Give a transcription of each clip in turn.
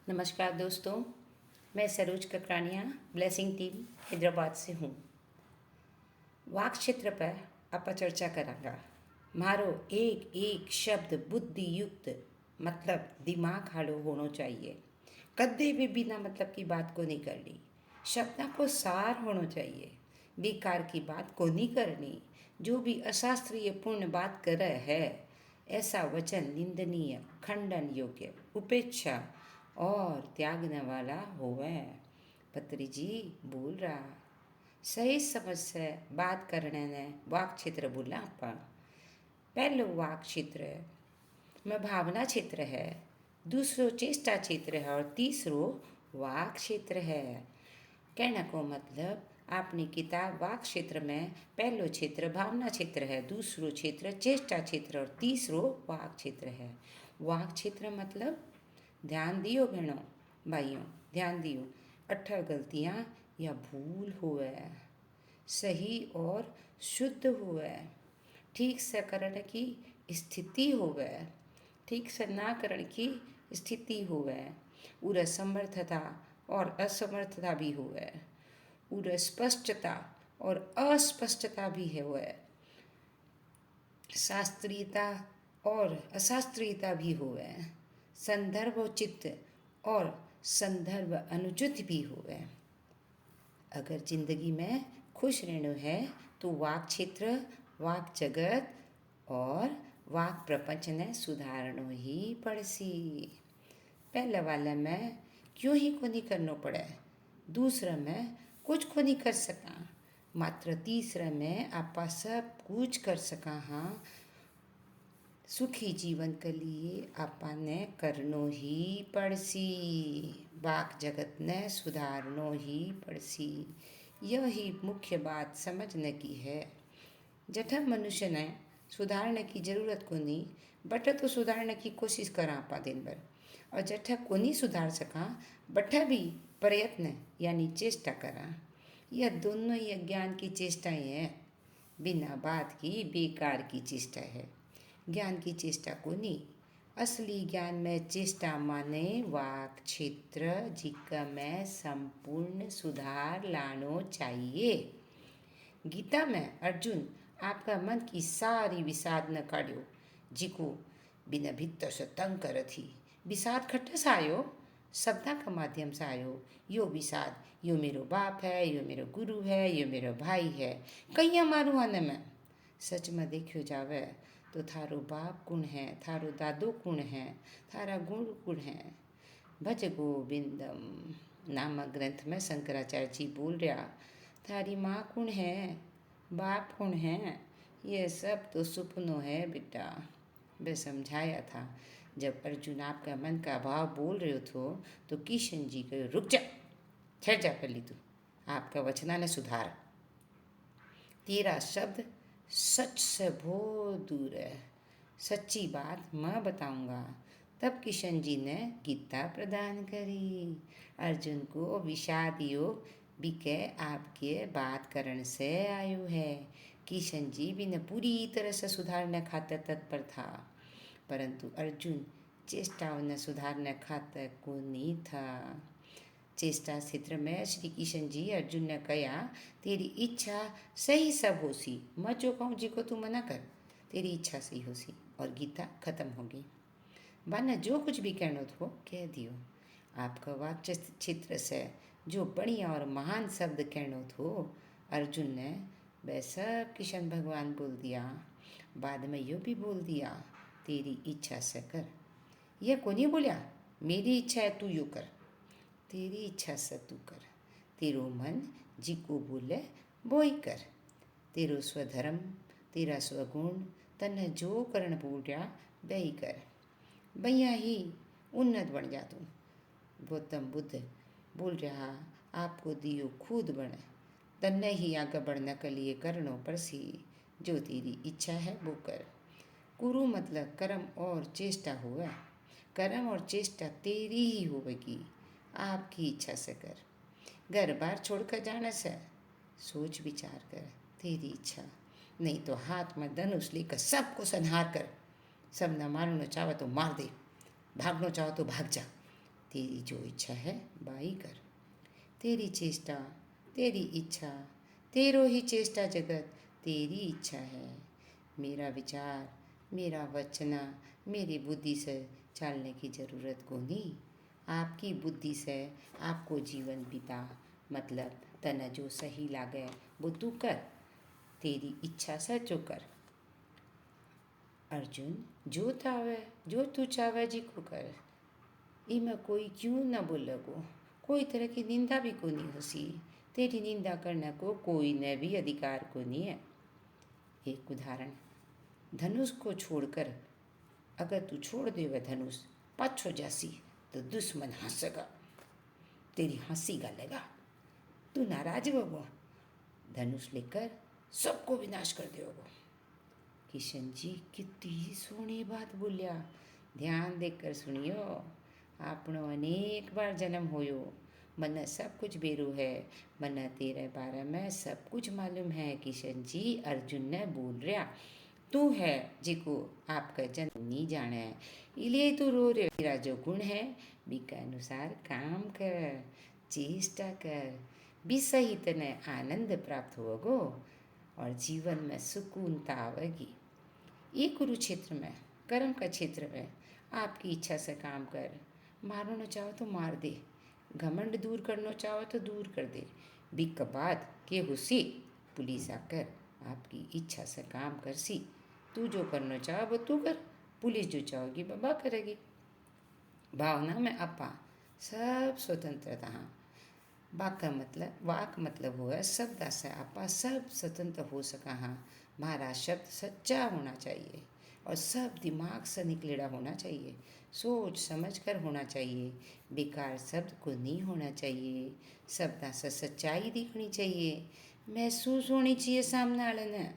नमस्कार दोस्तों, मैं सरोज ककरानिया ब्लेसिंग टीम हैदराबाद से हूँ। वाक क्षेत्र पर आप चर्चा करांगा। मारो एक एक शब्द बुद्धि युक्त मतलब दिमाग हाड़ो होना चाहिए। कदे भी बिना मतलब की बात को नहीं करनी। शब्द को सार होना चाहिए। बेकार की बात को नहीं करनी। जो भी अशास्त्रीय पूर्ण बात कर रहे है ऐसा वचन निंदनीय, खंडन योग्य, उपेक्षा और त्यागने वाला होवे। पत्री जी बोल रहा सही समझ से बात करने ने वाक क्षेत्र बोला अपन। पहलो वाक क्षेत्र में भावना क्षेत्र है, दूसरो चेष्टा क्षेत्र है और तीसरो वाक क्षेत्र है। कहने को मतलब आपनी किताब वाक क्षेत्र में पहलो क्षेत्र भावना क्षेत्र है, दूसरो क्षेत्र चेष्टा क्षेत्र और तीसरो वाक क्षेत्र है। वाक क्षेत्र मतलब ध्यान दियो बहनों भाइयों, ध्यान दियो। 18 गलतियाँ या भूल हुए सही और शुद्ध हुए, ठीक से करने की स्थिति होवे, ठीक से ना करने की स्थिति होवे, उर समर्थता और असमर्थता भी हुए, उर स्पष्टता और अस्पष्टता भी हुए, शास्त्रीयता और अशास्त्रीयता भी हुए, संदर्भ उचित और संदर्भ अनुचित भी हुए। अगर जिंदगी में खुश रहना है तो वाक क्षेत्र, वाक जगत और वाक प्रपंच ने सुधारनो ही पड़सी। पहले वाले में क्यों ही को नहीं करना पड़े, दूसरे में कुछ को नहीं कर सका, मात्र तीसरे में आपा सब कुछ कर सका। हाँ, सुखी जीवन के लिए आपा ने करनो ही पड़सी। वाक जगत ने सुधारनो ही पड़सी। यही मुख्य बात समझने की है। जठा मनुष्य ने सुधारने की जरूरत को नहीं, बट तो सुधारने की कोशिश करा आपा दिन भर, और जठा को नहीं सुधार सका बठा भी प्रयत्न यानी चेष्टा करा। यह दोनों ही अज्ञान की चेष्टाएं हैं, बिना बात की बेकार की चेष्टा है। ज्ञान की चेष्टा को नहीं। असली ज्ञान में चेष्टा माने वाक क्षेत्र जिका में संपूर्ण सुधार लानो चाहिए। गीता में अर्जुन आपका मन की सारी विषाद न काढ़ो, जिको बिना भीतर से तंग कर थी। विषाद खट्टा से आयो, शब्दा का माध्यम से आयो। यो विषाद, यो मेरो बाप है, यो मेरो गुरु है, यो मेरो भाई है, कहीं मारू आने में। सच में देखियो जावे तो थारो बाप कुण है, थारो दादो कुण है, थारा गुण कुण है। भज गोविंदम नामक ग्रंथ में शंकराचार्य जी बोल रहा थारी माँ कौन है, बाप कौन है, ये सब तो सुपनो है बेटा। वे समझाया था। जब अर्जुन आपका मन का भाव बोल रहे हो तो किशन जी कहो रुक जा, ठहर जा पहले तू, आपका वचना ने सुधार। तेरा शब्द सच से बहुत दूर है, सच्ची बात मैं बताऊंगा। तब किशन जी ने गीता प्रदान करी। अर्जुन को विषाद योग बिके आपके बात करण से आयु है। किशन जी भी ने पूरी तरह से सुधारने खातिर तत्पर था, परंतु अर्जुन चेष्टाओं ने सुधारने खातिर को नहीं था। चेष्टा क्षेत्र में श्री किशन जी अर्जुन ने कहा तेरी इच्छा सही सब होसी, मैं जो कहूँ जी को तू मना कर, तेरी इच्छा सही होसी। और गीता खत्म होगी। वरना जो कुछ भी कहना हो कह दियो। आपका वाक क्षेत्र से जो बढ़िया और महान शब्द कहना हो अर्जुन ने वह सब किशन भगवान बोल दिया। बाद में यो भी बोल दिया तेरी इच्छा से कर। यह को नहीं बोलिया मेरी इच्छा है तू यो कर, तेरी इच्छा से तू कर। तेरो मन जिको बोले वो ही कर। तेरो स्वधर्म, तेरा स्वगुण, तन्ने जो करण बोल रहा वही कर, भैया ही उन्नत बन जा तू। गौतम बुद्ध बोल रहा आपको दियो खुद बने, तन्ने ही आगे बढ़ने के लिए करनो परसी। जो तेरी इच्छा है वो कर। कुरु मतलब कर्म और चेष्टा हुआ। कर्म और चेष्टा तेरी ही होगी, आपकी इच्छा से कर। घर बार छोड़कर जाने से सोच विचार कर, तेरी इच्छा। नहीं तो हाथ में धनुष लेकर सबको संहार कर। सब न मारना चाहो तो मार दे, भागना चाहो तो भाग जा, तेरी जो इच्छा है बाई कर। तेरी चेष्टा तेरी इच्छा, तेरो ही चेष्टा जगत तेरी इच्छा है। मेरा विचार मेरा वचना मेरी बुद्धि से चलने की ज़रूरत को नहीं। आपकी बुद्धि से आपको जीवन बिता, मतलब तने जो सही लागे वो तू कर, तेरी इच्छा से जो कर। अर्जुन, जो तू चाहे जी को कर। इमें कोई क्यों न बोलेगो, कोई तरह की निंदा भी को नहीं होसी। तेरी निंदा करने को कोई ने भी अधिकार को नहीं है। एक उदाहरण, धनुष को छोड़कर अगर तू छोड़ दे वह धनुष पाछो जासी तो दुश्मन हंसेगा, तेरी हंसी गालेगा, तू नाराज होगो, धनुष लेकर सबको विनाश कर देगो। किशन जी कितनी सोहनी बात बोलिया, ध्यान देकर सुनियो। आपनो अनेक बार जन्म होयो, मने सब कुछ बेरू है, मने तेरे बारे में सब कुछ मालूम है। किशन जी, अर्जुन ने बोल रहा, तू है जिको आपका जन्म नहीं जाने, इसलिए तू रो रहे। तेरा जो गुण है बीके अनुसार काम कर, चेष्टा कर, भी सही तने आनंद प्राप्त होगो और जीवन में सुकूनता आवेगी। ये कुरुक्षेत्र में, कर्म का क्षेत्र में आपकी इच्छा से काम कर। मारना चाहो तो मार दे, घमंड दूर करना चाहो तो दूर कर दे। बिक बाद के हुसी पुलिस आकर आपकी इच्छा से काम कर सी। तू जो करना चाहो वो तू कर, पुलिस जो चाहोगी बाबा करेगी। भावना में अपा सब स्वतंत्रता। वाक मतलब हुआ शब्द से आपा सब स्वतंत्र हो सका। हाँ, हमारा शब्द सच्चा होना चाहिए और सब दिमाग से निकलेड़ा होना चाहिए, सोच समझ कर होना चाहिए। बेकार शब्द को नहीं होना चाहिए, शब्द से सच्चाई दिखनी चाहिए, महसूस होनी चाहिए सामने वाले ने।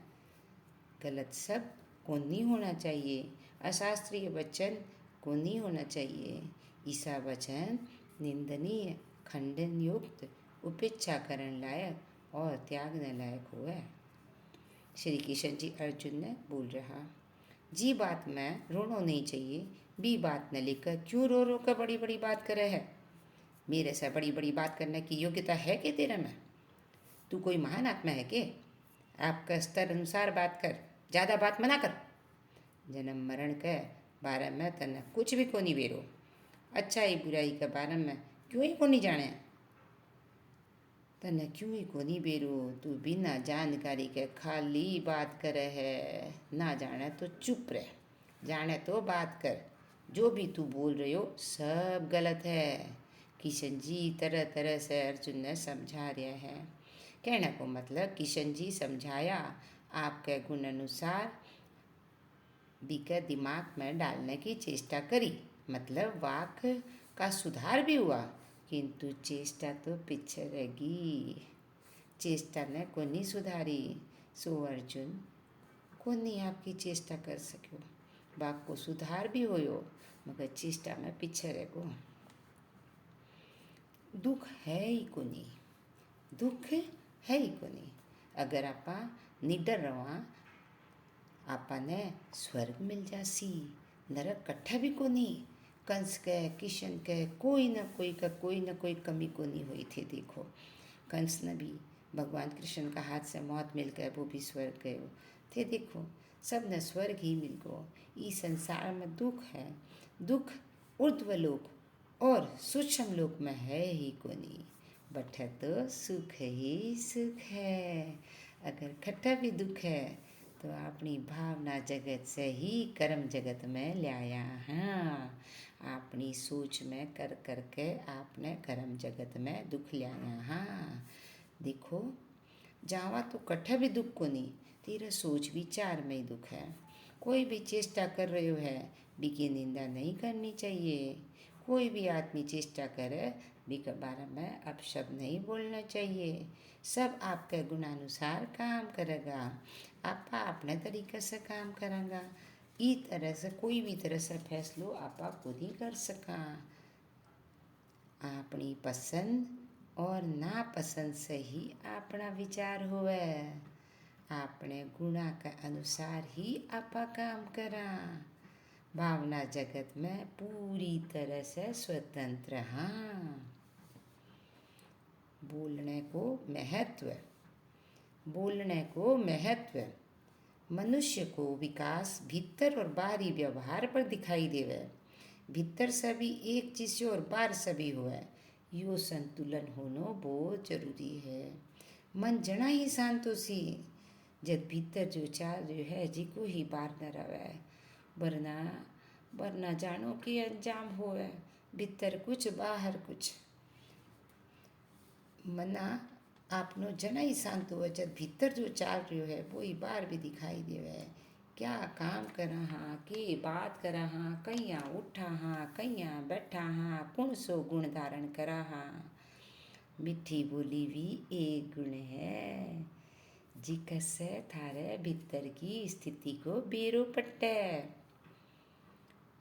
गलत शब्द को नहीं होना चाहिए, अशास्त्रीय वचन को नहीं होना चाहिए। ईसा वचन निंदनीय, खंडन युक्त, उपेक्षा करने लायक और त्यागने लायक हुआ। श्री किशन जी अर्जुन ने बोल रहा, जी बात में रोना नहीं चाहिए, बी बात न लेकर क्यों रो रो कर बड़ी बड़ी बात करे है। मेरे से बड़ी बड़ी बात करने की योग्यता है कि तेरे में? तू कोई महान आत्मा है के? आपका स्तर अनुसार बात कर, ज़्यादा बात मना कर। जन्म मरण के बारे में तने कुछ भी को नहीं बेरो, अच्छाई बुराई के बारे में क्यों ही को नहीं जाने, तने क्यों ही को नहीं बेरो। तू बिना जानकारी के खाली बात करे है, ना जाने तो चुप रह, जाने तो बात कर। जो भी तू बोल रही हो सब गलत है। किशन जी तरह तरह से अर्जुन ने समझा रहा है। कहने को मतलब किशन जी समझाया, आपके गुण अनुसार बीके दिमाग में डालने की चेष्टा करी, मतलब वाक का सुधार भी हुआ, किंतु चेष्टा तो पीछे रहेगी। चेष्टा ने को नहीं सुधारी, सो अर्जुन को नहीं आपकी चेष्टा कर सको। वाक को सुधार भी होयो मगर चेष्टा में पीछे रहो। दुख है ही को नहीं, दुख है ही को नहीं। अगर आपा निडर रहा आपने स्वर्ग मिल जासी, नरक कट्ठा भी को नहीं। कंस के किशन के कोई न कोई कमी को नहीं हुई थी। देखो कंस ने भी भगवान कृष्ण का हाथ से मौत मिल गए, वो भी स्वर्ग गए थे। देखो सब ने स्वर्ग ही मिल गो। इस संसार में दुख है, दुख ऊर्ध्वलोक और सूक्ष्म लोक में है ही को नहीं, बैठे तो सुख ही सुख है। अगर खट्टा भी दुख है तो अपनी भावना जगत से ही कर्म जगत में लाया। हाँ, अपनी सोच में कर करके आपने कर्म जगत में दुख लाया। हाँ देखो, जावा तो कट्ठा भी दुख को नहीं, तेरा सोच विचार में ही दुख है। कोई भी चेष्टा कर रहे हो है बीकी निंदा नहीं करनी चाहिए। कोई भी आदमी चेष्टा करे बी के बारे में अपशब्द नहीं बोलना चाहिए। सब आपके गुणानुसार काम करेगा, आपा अपने तरीके से काम करेगा। इस तरह से कोई भी तरह से फैसलो आपा खुद ही कर सका। अपनी पसंद और नापसंद से ही अपना विचार हुए, अपने गुणा के अनुसार ही आपा काम करा। भावना जगत में पूरी तरह से स्वतंत्र। हाँ, बोलने को महत्व, बोलने को महत्व। मनुष्य को विकास भीतर और बाहरी व्यवहार पर दिखाई देवे। भीतर सभी एक चीज और बाहर सभी हुए, यो संतुलन होना बहुत जरूरी है। मन जना ही शांत सी, जब भीतर जो चाल जो है जी को ही बाहर न रहे, वरना वरना जानो कि अंजाम होवे, भीतर कुछ बाहर कुछ। मना आपनो जना ही शांत हुआ, जब भीतर जो चाल रही है वो ही बाहर भी दिखाई देवे। क्या काम करा हाँ, के बात करा हाँ, कैया उठा हाँ, कैया बैठा हाँ, कौन सो गुण धारण करा हाँ। मीठी बोली भी एक गुण है, जिकसे थारे भीतर की स्थिति को बेरो पट्टे।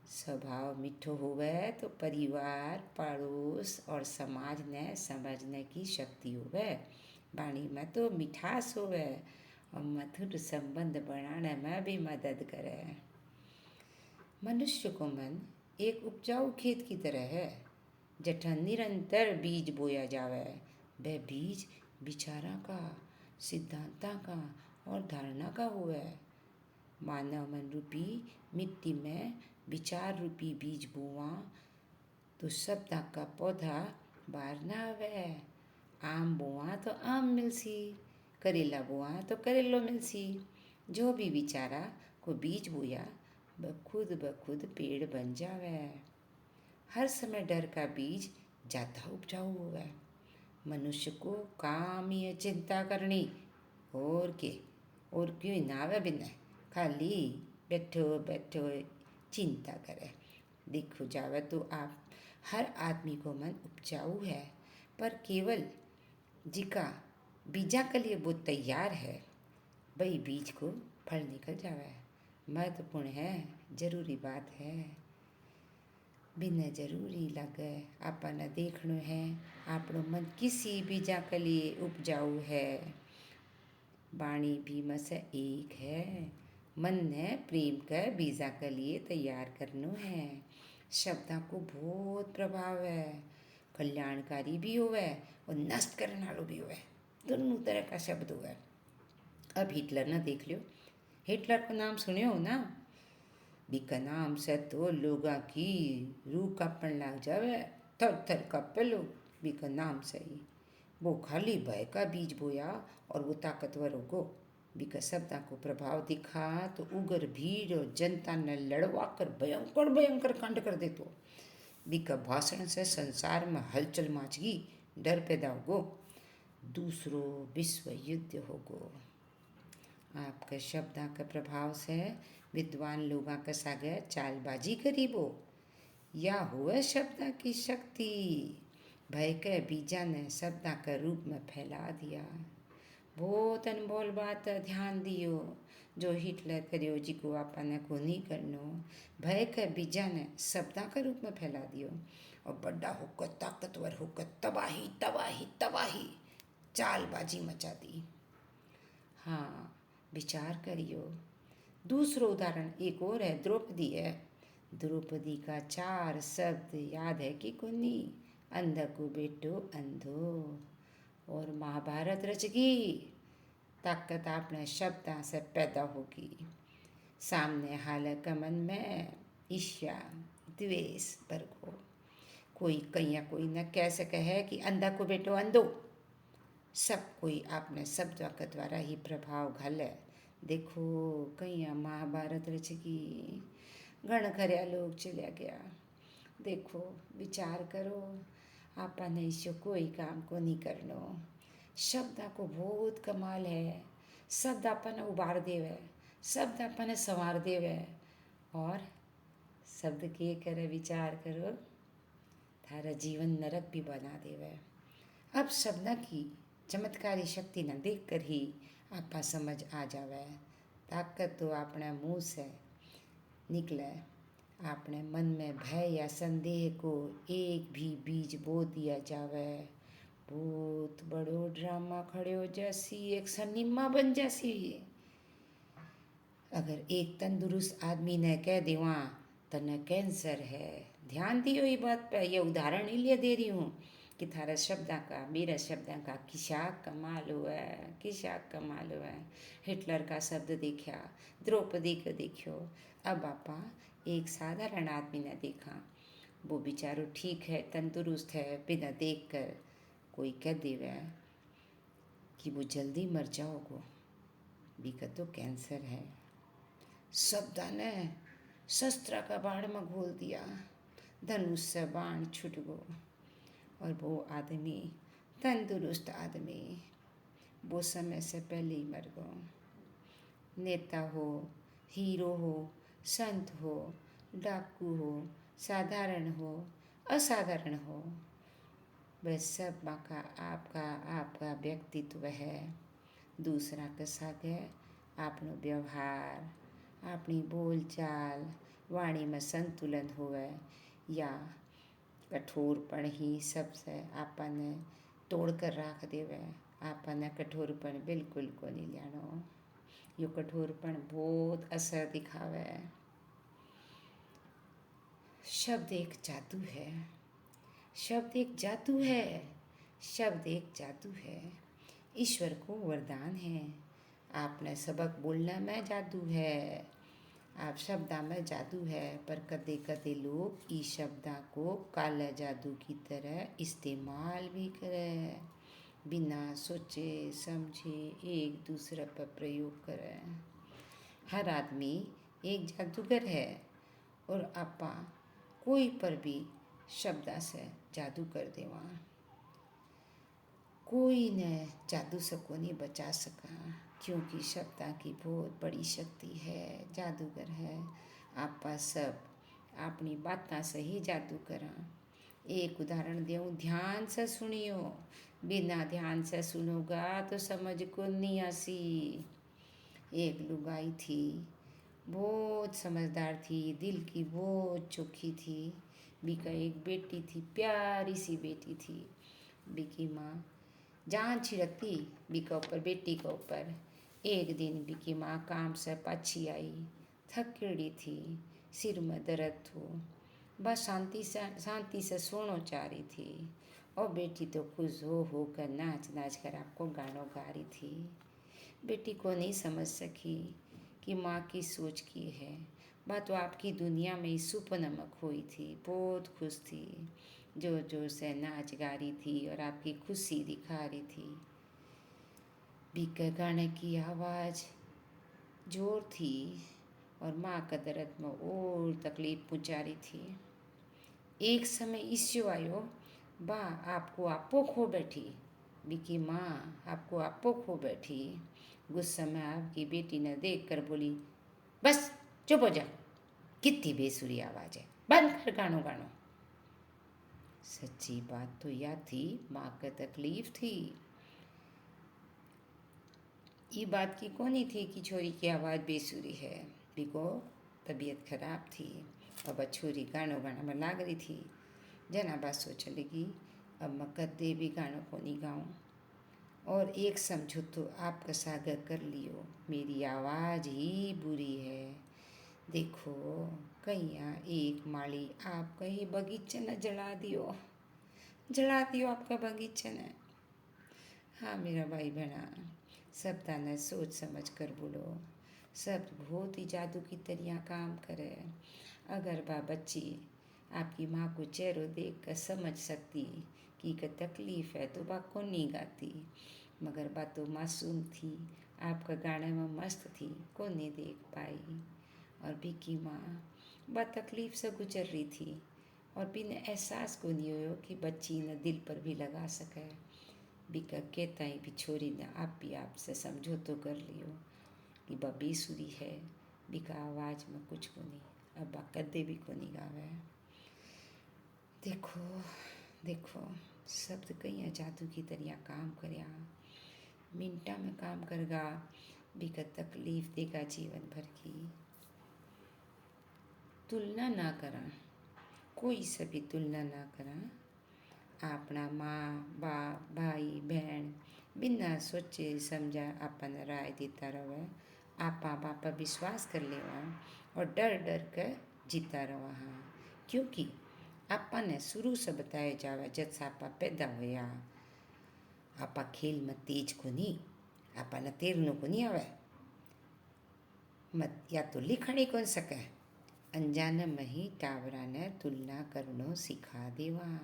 स्वभाव मिठो होवे तो परिवार, पड़ोस और समाज ने समझने की शक्ति होवे। वाणी में तो मिठास होवे और मधुर संबंध बनाने में भी मदद करे। मनुष्य को मन एक उपजाऊ खेत की तरह है, जठन निरंतर बीज बोया जावे। वह बीज विचारा का, सिद्धांता का और धारणा का हुए। मानव मन रूपी मिट्टी में विचार रूपी बीज बोआ तो शब्दा का पौधा बाहर ना आवे। आम बोआ तो आम मिलसी, करेला बोआ तो करेलो मिलसी। जो भी विचारा को बीज बोया ब खुद पेड़ बन जावे। हर समय डर का बीज ज़्यादा उपजाऊ होवे। मनुष्य को काम ही है चिंता करनी, और के और क्यों ना आवे बिना, खाली बैठो बैठो चिंता करे। देखो जावे तो आप हर आदमी को मन उपजाऊ है, पर केवल जिका बीजा के लिए वो तैयार है, वही बीज को फल निकल जावे। महत्वपूर्ण है, जरूरी बात है। बिना जरूरी लगे अपन देखना है आपनो मन किसी बीजा के लिए उपजाऊ है। वाणी भी में से एक है, मन ने प्रेम का बीजा के लिए तैयार करना है। शब्दा को बहुत प्रभाव है, कल्याणकारी भी होवे और नष्ट करने वालों भी होवे। दोनों तरह का शब्द हुआ। अब हिटलर ना देख लो, हिटलर का नाम सुने हो ना, बीका नाम से तो लोगा की रूह कांपन लग जावे, थर थर कांपे लोग बीका नाम से ही। वो खाली भय का बीज बोया और वो ताकतवर होगो। बीका शब्दा को प्रभाव दिखा तो उग्र भीड़ और जनता ने लड़वा कर भयंकर भयंकर कांड कर दे। तो बीका भाषण से संसार में हलचल मच गई, डर पैदा होगो, दूसरो विश्व युद्ध होगो। आपके शब्दा के प्रभाव से विद्वान लोगों के सागे चालबाजी करीबो, या हुए शब्दा की शक्ति भय के बीजा ने शब्दा के रूप में फैला दिया। बहुत अनमोल बात ध्यान दियो, जो हिटलर करियो जी को आपने को नहीं करनो। भय के बीजा ने शब्दा के रूप में फैला दियो और बड़ा होकर ताकतवर होकर तबाही तबाही तबाही चालबाजी मचा दी। हाँ, विचार करियो। दूसरा उदाहरण एक और है, द्रौपदी है। द्रौपदी का 4 शब्द याद है कि कुनी, अंध को बेटो अंधो। और महाभारत रचगी, ताकत आपने शब्दा से पैदा होगी। सामने हालक मन में ईर्ष्या द्वेष भरको। कोई कहीं कोई न कह सके है कि अंधा को बेटो अंधो। सब कोई आपने शब्द के द्वारा ही प्रभाव घाले। देखो कहीं महाभारत रचगी, गण खरिया लोग चलिया गया। देखो विचार करो, आपने इसको कोई काम को नहीं करनो। शब्द को बहुत कमाल है। शब्द अपन उबार देवे, शब्द अपन संवार देवे। और शब्द के करे विचार करो, थारा जीवन नरक भी बना देवे। अब शब्द की चमत्कारी शक्ति न देख कर ही आपा समझ आ जावे। ताकत तो अपने मुँह से निकले। अपने मन में भय या संदेह को एक भी बीज बो दिया जावे, बहुत बड़ो ड्रामा खड़े हो जैसी, एक सिनेमा बन जैसी। अगर एक तंदुरुस्त आदमी ने कह देवा तने कैंसर है। ध्यान दियो ये बात पे, ये उदाहरण इसलिए दे रही हूँ कि थारा शब्दा का, मेरा शब्दा का किसा कमाल हुआ है, किसा कमाल हुआ है। हिटलर का शब्द देखा, द्रौपदी को देखो। अब आपा एक साधारण आदमी ने देखा, वो बेचारो ठीक है, तंदुरुस्त है, बिना देख कर कोई कह देवे कि वो जल्दी मर जाओगो, बीका तो कैंसर है। शब्दा ने शस्त्र का बाण में घोल दिया, धनुष से बाण छूट गो और वो आदमी, तंदुरुस्त आदमी, वो समय से पहले ही मर गो। नेता हो, हीरो हो, संत हो, डाकू हो, साधारण हो, असाधारण हो, वह सब का आपका आपका व्यक्तित्व है। दूसरा के साथ है आपनो व्यवहार, अपनी बोलचाल, वाणी में संतुलन होवे या कठोरपण ही सबसे आपने तोड़ कर रख देवे। आपने कठोरपण बिल्कुल को नहीं लेनो। यो कठोरपण बहुत असर दिखावे। शब्द एक जादू है, शब्द एक जादू है, शब्द एक जादू है। ईश्वर को वरदान है। आपने सबक बोलने में जादू है, आप शब्दा में जादू है, पर कदे कदे लोग इस शब्दा को काला जादू की तरह इस्तेमाल भी करे, बिना सोचे समझे एक दूसरे पर प्रयोग करे। हर आदमी एक जादूगर है और आपा कोई पर भी शब्दा से जादू कर देवा। कोई ने जादू से को नहीं बचा सका, क्योंकि शब्दा की बहुत बड़ी शक्ति है, जादूगर है। आपा सब अपनी बातें से ही जादू करा। एक उदाहरण दूँ, ध्यान से सुनियो, बिना ध्यान से सुनोगा तो समझ को नहीं आसी। एक लुगाई थी, बहुत समझदार थी, दिल की बहुत चोखी थी। बीका एक बेटी थी, प्यारी सी बेटी थी। बीकी माँ जान छिड़कती बीका ऊपर, बेटी के ऊपर। एक दिन बीकी माँ काम से पाछी आई, थकेड़ी थी, सिर में दर्द थो, बस शांति से सोनो चाह रही थी। और बेटी तो खुश हो कर नाच नाच कर आपको गानों गा रही थी। बेटी को नहीं समझ सकी कि माँ की सोच की है। बात तो आपकी दुनिया में इस सुपने में खोई थी, बहुत खुश थी, जोर जोर से नाच गा रही थी और आपकी खुशी दिखा रही थी। बीके गाने की आवाज़ जोर थी और माँ का दर्द में और तकलीफ पहुँचा रही थी। एक समय इश्यू आयो, बा आपको आपो खो बैठी। बीकी माँ आपको आपो खो बैठी। गुस्से में आपकी बेटी ने देख कर बोली, बस चुप हो जा, कितनी बेसुरी आवाज़ है, बंद कर गानो गानो। सच्ची बात तो यह थी, माँ को तकलीफ थी। ये बात की कोनी थी कि छोरी की आवाज़ बेसुरी है, बिको तबीयत खराब थी। अब छोरी गानो गाना में लाग रही थी। जना बात सोच लगी, अब मैं कदे भी गानों को नहीं गाऊँ और एक समझौतो आपका सागर कर लियो, मेरी आवाज़ ही बुरी है। देखो कहीं एक माली आप कहीं बगीचे न जला दियो आपका बगीचे ने। हाँ मेरा भाई बहना, सब ताने सोच समझ कर बोलो। सब बहुत ही जादू की तरह काम करे। अगर बा बच्ची आपकी माँ को चेहरा देख कर समझ सकती कि तकलीफ़ है तो बा को नहीं गाती, मगर बा तो मासूम थी, आपका गाने में मस्त थी, को नहीं देख पाई। और बीकी माँ बा तकलीफ़ से गुजर रही थी और बिना एहसास को नहीं हो कि बच्ची ने दिल पर भी लगा सके। बीका कहता ही भी छोरी ने आप भी आपसे समझौतो कर लियो कि बा बेसुरी है, बीका आवाज़ में कुछ को नहीं, अब बा कदे भी को नहीं गावे। देखो देखो शब्द कई जादू की तरह काम करया, मिनटा में काम करगा, बीका तकलीफ देगा जीवन भर की। तुलना ना करा, कोई से भी तुलना ना करा। अपना माँ बाप भाई बहन बिना सोचे समझा अपन राय देता रहे, आपा बापा विश्वास कर लेवा और डर डर कर जीता रहा। हाँ, क्योंकि आपा ने शुरू से बताया जावे जब से आपा पैदा होया आपा खेल में तेज को नहीं, आपा ने तैरनो को नहीं आवे, मत या तो लिखणी कोन सके, अंजान में ही टाबरा ने तुलना करनो सिखा देवा।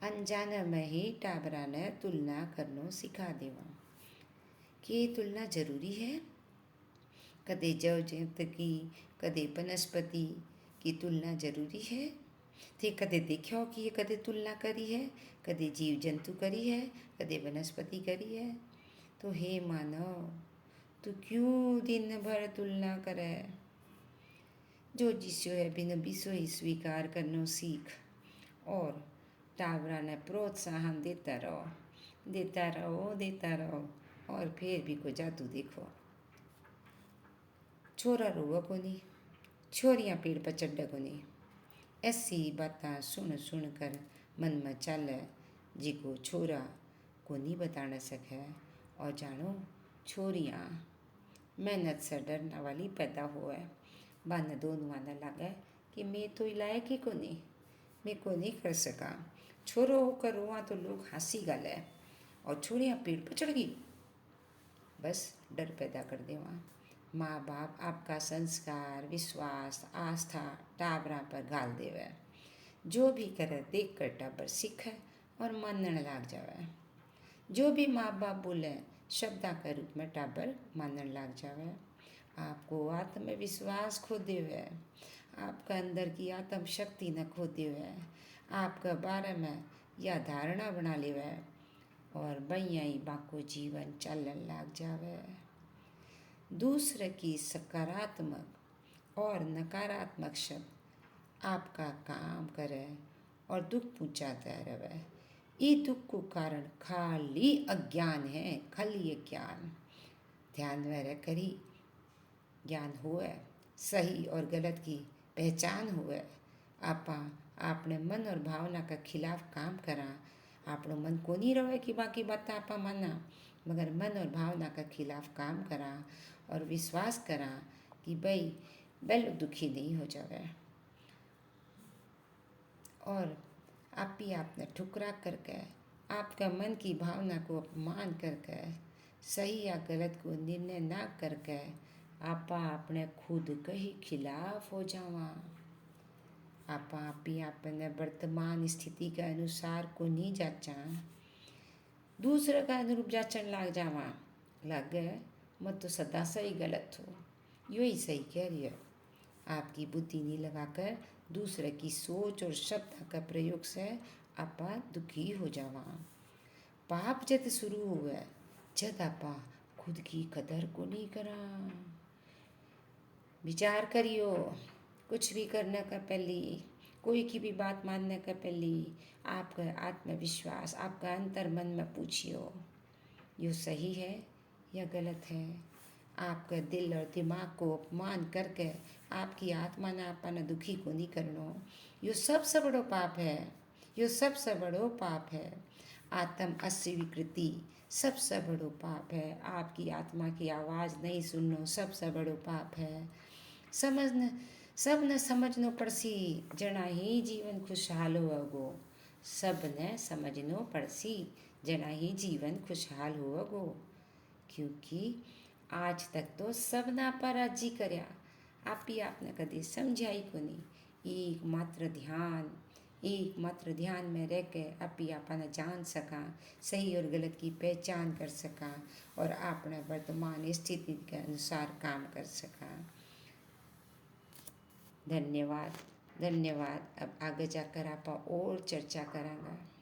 अनजान में ही टाबरा ने तुलना करनो सिखा देवा। कि ये तुलना जरूरी है। कदे जव जंत की कदे वनस्पति की तुलना जरूरी है। ते कदे देखो कि ये कदे तुलना करी है, कदे जीव जंतु करी है, कदे वनस्पति करी है। तो हे मानव, तू क्यों दिन भर तुलना करे। जो जिस्यो है बिन बिसो ही स्वीकार करनो सीख और टाबरा ने प्रोत्साहन देता रहो, देता रहो, देता रहो। और फिर भी को जादू देखो। छोरा रोवा को नहीं, छोरियाँ पेड़ पर चढ़ को नहीं। ऐसी बातें सुन सुन कर मन में चले जिको छोरा को नहीं बताना सके। और जानो छोरियाँ मेहनत से डरने वाली पैदा हुए। बाने दोनों आने लगे कि मैं तो लायक ही को नहीं, मैं को नहीं कर सका। छोरो होकर रोआ तो लोग हंसी गाले और छोरियाँ पेड़ पर चढ़ गई। बस डर पैदा कर देवा। माँ बाप आपका संस्कार, विश्वास, आस्था टाबरा पर गाल देवे। जो भी करे देख कर टाबर सीखे और मानने लग जावे। जो भी माँ बाप बोले शब्दा के रूप में टाबर मानने लग जावे। आपको आत्मविश्वास खो देवे, आपका अंदर की आत्म शक्ति न खो देवे, आपके बारे में यह धारणा बना लेवे और बयाई बाको जीवन चलन लग जावे। दूसरे की सकारात्मक और नकारात्मक शब्द आपका काम करे और दुख पहुँचाता रहे। ये दुख को कारण खाली अज्ञान है, खाली अज्ञान। ध्यान में रह करी ज्ञान हुए, सही और गलत की पहचान हुए। आपा आपने मन और भावना के खिलाफ काम करा। आपनो मन को नहीं रहे कि बाकी बात आपा माना, मगर मन और भावना के खिलाफ काम करा और विश्वास करा कि भाई बेलो दुखी नहीं हो जावे। और आप ही आपने ठुकरा करके आपका मन की भावना को अपमान करके सही या गलत को निर्णय ना करके आपा अपने खुद के ही खिलाफ हो जावा। आपा आप ही अपने वर्तमान स्थिति के अनुसार को नहीं जाचा, दूसरे का अनुरूप जाचन लाग जावा। लगे मत तो सदा सही गलत हो, यो ही सही कह रही है। आपकी बुद्धि नहीं लगाकर दूसरे की सोच और शब्द का प्रयोग से आपा दुखी हो जावा। पाप जब शुरू हुए जब आपा खुद की कदर को नहीं करा। विचार करियो, कुछ भी करने का पहले, कोई की भी बात मानने का पहले आपका आत्मविश्वास, आपका अंतर मन में पूछियो, यो सही है या गलत है। आपका दिल और दिमाग को अपमान करके आपकी आत्मा ने आपने दुखी को नहीं करनो, यो सबसे बड़ो पाप है। यो सबसे बड़ो पाप है। आत्म अस्वीकृति सबसे बड़ो पाप है। आपकी आत्मा की आवाज़ नहीं सुननो सबसे बड़ो पाप है। समझने सब ने समझनो पड़सी जना ही जीवन खुशहाल होगो। सब ने समझनो पड़सी जना ही जीवन खुशहाल होगो। क्योंकि आज तक तो सबना पर राजी करया, आप ही आपने कभी समझाई को नहीं। एक मात्र ध्यान में रह के आप ही आपने जान सका, सही और गलत की पहचान कर सका और आपने वर्तमान स्थिति के अनुसार काम कर सका। धन्यवाद, धन्यवाद। अब आगे जाकर आप और चर्चा करेंगे।